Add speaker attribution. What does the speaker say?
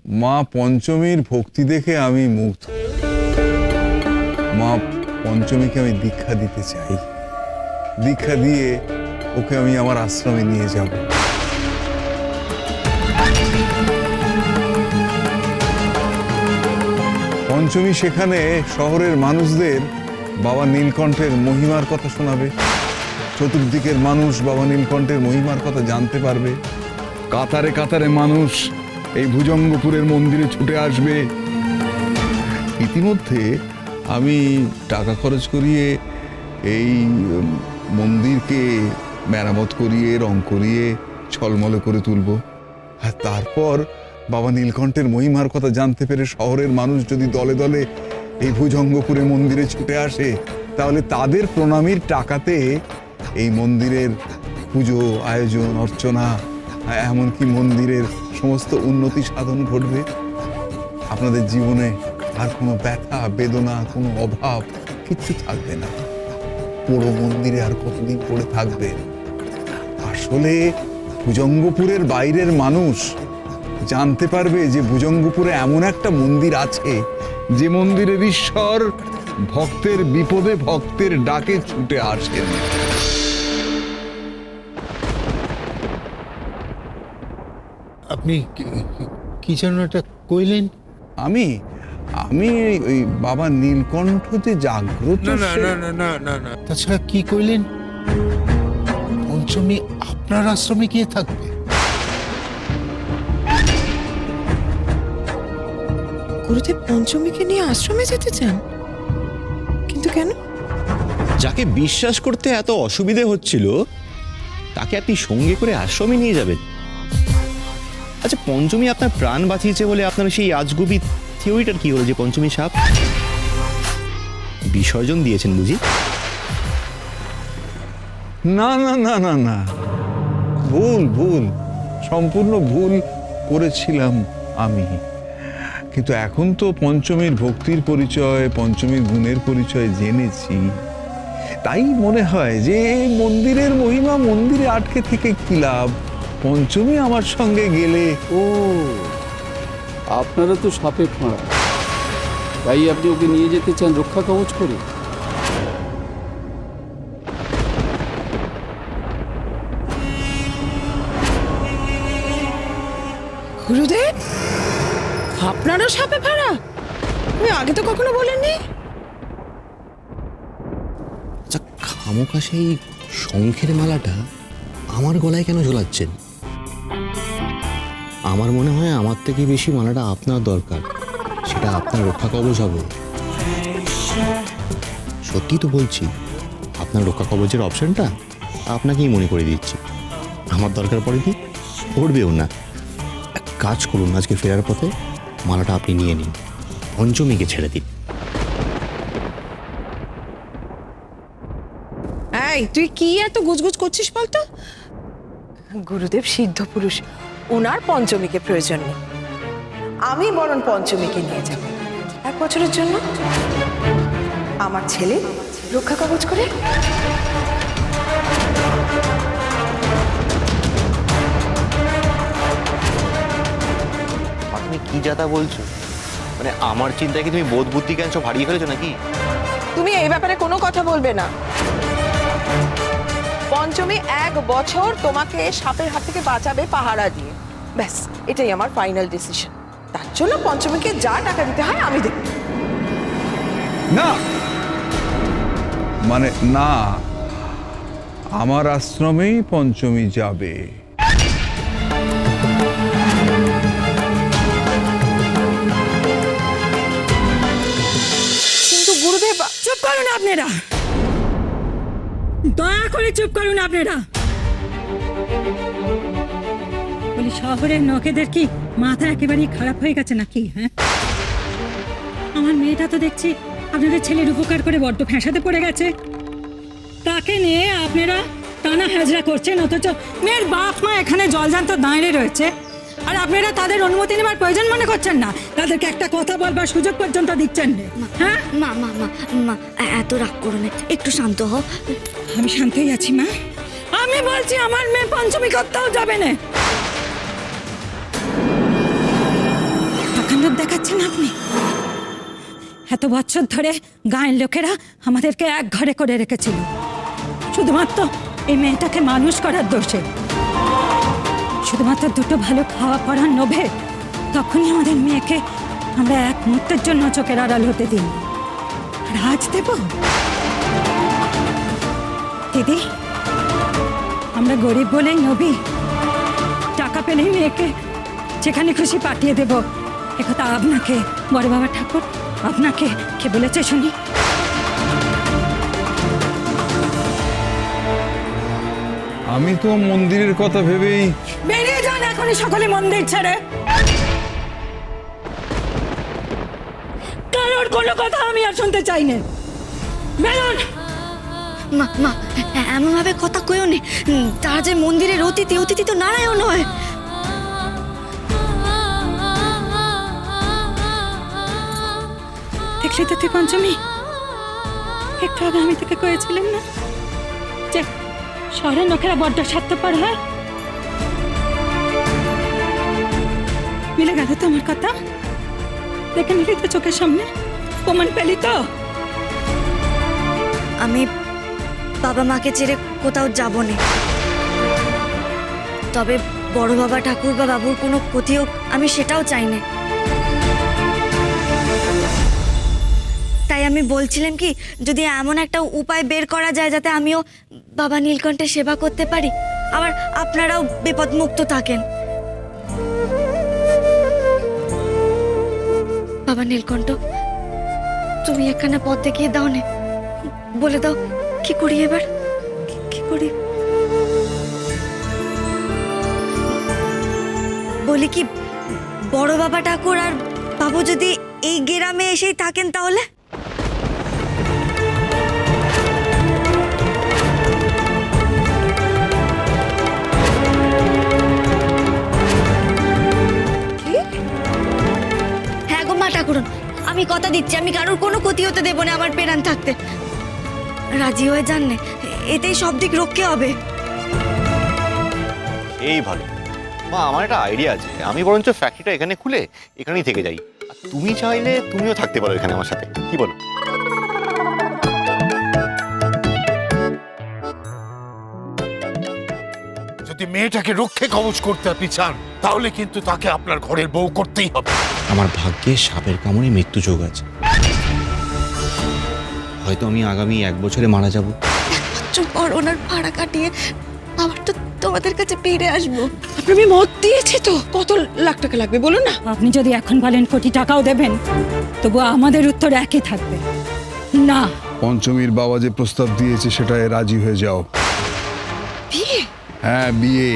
Speaker 1: মা পঞ্চমীর ভক্তি দেখে আমি মুগ্ধ। মা পঞ্চমীকে আমি দীক্ষা দিতে চাই। দীক্ষা দিয়ে ওকে আমি আমার আশ্রমে নিয়ে যাব। পঞ্চমী সেখানে শহরের মানুষদের বাবা নীলকণ্ঠের মহিমার কথা শোনাবে। চতুর্দিকের মানুষ বাবা নীলকণ্ঠের মহিমার কথা জানতে পারবে। কাতারে কাতারে মানুষ এই ভুজঙ্গপুরের মন্দিরে ছুটে আসবে। ইতিমধ্যে আমি টাকা খরচ করিয়ে এই মন্দিরকে মেরামত করিয়ে রং করিয়ে ছলমলে করে তুলব। আর তারপর বাবা নীলকণ্ঠের মহিমার কথা জানতে পেরে শহরের মানুষ যদি দলে দলে এই ভুজঙ্গপুরে মন্দিরে ছুটে আসে, তাহলে তাদের প্রণামীর টাকাতে এই মন্দিরের পুজো আয়োজন অর্চনা এমনকি মন্দিরের সমস্ত উন্নতি সাধন ঘটবে। আপনাদের জীবনে আর কোনো ব্যথা বেদনা কোনো অভাব কিচ্ছু থাকবে না। পোড়ো মন্দিরে আর কতদিন পড়ে থাকবে? আসলে ভুজঙ্গপুরের বাইরের মানুষ জানতে পারবে যে ভুজঙ্গপুরে এমন একটা মন্দির আছে যে মন্দিরের ঈশ্বর ভক্তের বিপদে ভক্তের ডাকে ছুটে আসেন।
Speaker 2: আপনি কি যেন একটা কইলেন?
Speaker 1: আমি আমি ওই বাবা নীলকণ্ঠ যে জাগ্রত।
Speaker 2: না না না না না না, তাছাড়া কি কইলেন? পঞ্চমী আপনার আশ্রমে গিয়ে থাকবে?
Speaker 3: গুরুদেব পঞ্চমীকে নিয়ে আশ্রমে যেতে চান? কিন্তু কেন?
Speaker 4: যাকে বিশ্বাস করতে এত অসুবিধে হচ্ছিল তাকে আপনি সঙ্গে করে আশ্রমে নিয়ে যাবেন? আচ্ছা, পঞ্চমী আপনার প্রাণ বাঁচিয়েছে বলে আপনার সেই আজগুবি থিওরিটার কি হলো যে পঞ্চমী সাপ বিসর্জন দিয়েছেন বুঝি?
Speaker 1: না না না না না, ভুল ভুল, সম্পূর্ণ ভুল করেছিলাম আমি। কিন্তু এখন তো পঞ্চমীর ভক্তির পরিচয়, পঞ্চমীর গুণের পরিচয় জেনেছি। তাই মনে হয় যে মন্দিরের মহিমা মন্দিরে আটকে থেকে কি লাভ, পঞ্চমী আমার সঙ্গে গেলে।
Speaker 5: ও, আপনারা তো সাপে ফাঁড়া, তাই আপনি ওকে নিয়ে যেতে চান রক্ষা কবচ করে?
Speaker 3: গুরুদেব আপনারও সাপে ফাড়া? তুমি আগে তো কখনো বলেননি।
Speaker 4: আচ্ছা, খামোকা সেই শঙ্খের মালাটা আমার গলায় কেন ঝোলাচ্ছেন? আমার মনে হয় আমার থেকে বেশি মালাটা আপনার দরকার, সেটা আপনার রক্ষা কবচ হবে। সত্যি তো বলছি, আপনার রক্ষা কবচের অপশনটা আপনাকেই মনে করে দিচ্ছি। আমার দরকার পড়েনি, পড়বেও না। এক কাজ করুন, আজকে ফেরার পথে মালাটা আপনি নিয়ে নিন, পঞ্চমীকে ছেড়ে দিন।
Speaker 3: এই তুই কি এত গুজগুজ করছিস বলতো? গুরুদেব সিদ্ধ পুরুষ, ওনার পঞ্চমীকে প্রয়োজন নেই। আমি বরং পঞ্চমীকে নিয়ে যাব 1 বছরের জন্য, আমার ছেলে রক্ষা কবচ করে।
Speaker 4: আপনি কি যাতা বলছো? মানে আমার চিন্তায় কি তুমি বোধ বুদ্ধি জ্ঞান সব হারিয়ে ফেলেছো নাকি?
Speaker 3: তুমি এই ব্যাপারে কোনো কথা বলবে না। পঞ্চমী 1 বছর তোমাকে সাপের হাত থেকে বাঁচাবে পাহারা দিয়ে, ব্যাস এটাই আমার ফাইনাল ডিসিশন। তার জন্য পঞ্চমীকে যা টাকা দিতে হয় আমি দেব।
Speaker 1: না মানে না, আমার আশ্রমেই পঞ্চমী যাবে।
Speaker 3: কিন্তু গুরুদেব।
Speaker 6: চুপ করুন আপনারা, দয়া করে চুপ করুন আপনারা। বলি শহরের লোকেদের কি মাথা একেবারেই খারাপ হয়ে গেছে নাকি? হ্যাঁ, আমার মেয়েটা তো দেখছি আপনাদের ছেলের উপকার করে বড্ড ফ্যাঁসাতে পড়ে গেছে। তাকে নিয়ে আপনারা টানা হাজরা করছেন, অথচ মেয়ের বাপ মা এখানে জলজান্ত দাঁড়িয়ে রয়েছে, আর আপনারা তাদের অনুমতি নেবার প্রয়োজন মনে করছেন না। তাদেরকে একটা কথা বলবার সুযোগ পর্যন্ত দিচ্ছেন না। হ্যাঁ
Speaker 7: মা মা মা মা এত রাগ করো না, একটু শান্ত হও।
Speaker 6: আমি শান্তই আছি মা। আমি বলছি আমার মেয়ে পঞ্চমী করতেও যাবে না। পাচ্ছেন আপনি? এত বছর ধরে গায়ের লোকেরা আমাদেরকে এক ঘরে করে রেখেছিল শুধুমাত্র এই মেয়েটাকে মানুষ করার দোষে। শুধুমাত্র দুটো ভালো খাওয়া পড়ার লোভে তখনই আমাদের মেয়েকে আমরা এক মুহূর্তের জন্য চোখের আড়াল হতে দিই। আর আজ দেব? দিদি, আমরা গরিব বলেই নবী, টাকা পেলেই মেয়েকে যেখানে খুশি পাঠিয়ে দেব, একথা আপনাকে বড় বাবা ঠাকুর আপনাকে কে বলেছে শুনি?
Speaker 1: আমি তো মন্দিরের কথা ভেবেই
Speaker 6: বেরিয়ে যান এখনই সকলে মন্দির ছেড়ে। কারোর কোনো কথা আমি আর শুনতে চাই না। বেরোন।
Speaker 7: মা মা এমন ভাবে কথা কইও নে। তারা যে মন্দিরের অতিথি, অতিথি তো নারায়ণ হয়।
Speaker 6: দেখলি তো তুই পঞ্চমী, একটু আগে আমি তোকে কয়েছিলাম না যে শহরের লোকেরা বড্ড স্বার্থপর হয়। মিলে গেল তো আমার কথা? দেখে নিলি তো চোখের সামনে, প্রমাণ পেলি তো?
Speaker 7: আমি বাবা মাকে ছেড়ে কোথাও যাব না, তবে বড় বাবা ঠাকুর বা বাবুর কোনো ক্ষতি হোক আমি সেটাও চাই না। তাই আমি বলছিলাম কি, যদি এমন একটা উপায় বের করা যায় যাতে আমিও বাবা নীলকণ্ঠের সেবা করতে পারি, আবার আপনারাও বিপদমুক্ত থাকেন। বাবা নীলকণ্ঠ, তুমি এখানে পথ দেখিয়ে দাও না, বলে দাও কি করি এবার, কি করি? বলি কি, বড় বাবা ঠাকুর আর বাবু যদি এই গ্রামে এসেই থাকেন তাহলে? হ্যাঁ গো মা ঠাকুরন, আমি কথা দিচ্ছি আমি কারোর কোনো ক্ষতি হতে দেবো না আমার প্রাণ থাকতে। রাজি হয়ে যান না, এতেই সব দিক রক্ষে হবে।
Speaker 4: এই ভালো মা, আমার একটা আইডিয়া আছে। আমি বরঞ্চ ফ্যাক্টরিটা এখানে খুলে এখানেই থেকে যাই। আর তুমি চাইলে তুমিও থাকতে পারো এখানে আমার সাথে, কি বলো?
Speaker 2: যদি মেয়েটাকে রক্ষে কবচ করতে আপনি চান, তাহলে কিন্তু তাকে আপনার ঘরের বউ করতেই হবে।
Speaker 4: আমার ভাগ্যে সাপের কামড়ে মৃত্যু যোগ আছে। হয়তো আমি আগামী 1 বছরে মারা যাব।
Speaker 7: চুপ পর, ওনার ভাড়া কাটিয়ে আবার তো তোমাদের কাছে ফিরে আসবো।
Speaker 3: আমি মত দিয়েছি তো, কত লাখ টাকা লাগবে বলুন না?
Speaker 6: আপনি যদি এখন বলেন কোটি টাকাও দেবেন, তবু আমাদের উত্তর একই থাকবে, না।
Speaker 1: পঞ্চমীর বাবা যে প্রস্তাব দিয়েছে সেটায় রাজি হয়ে যাও।
Speaker 3: বিয়ে?
Speaker 1: হ্যাঁ, বিয়ে।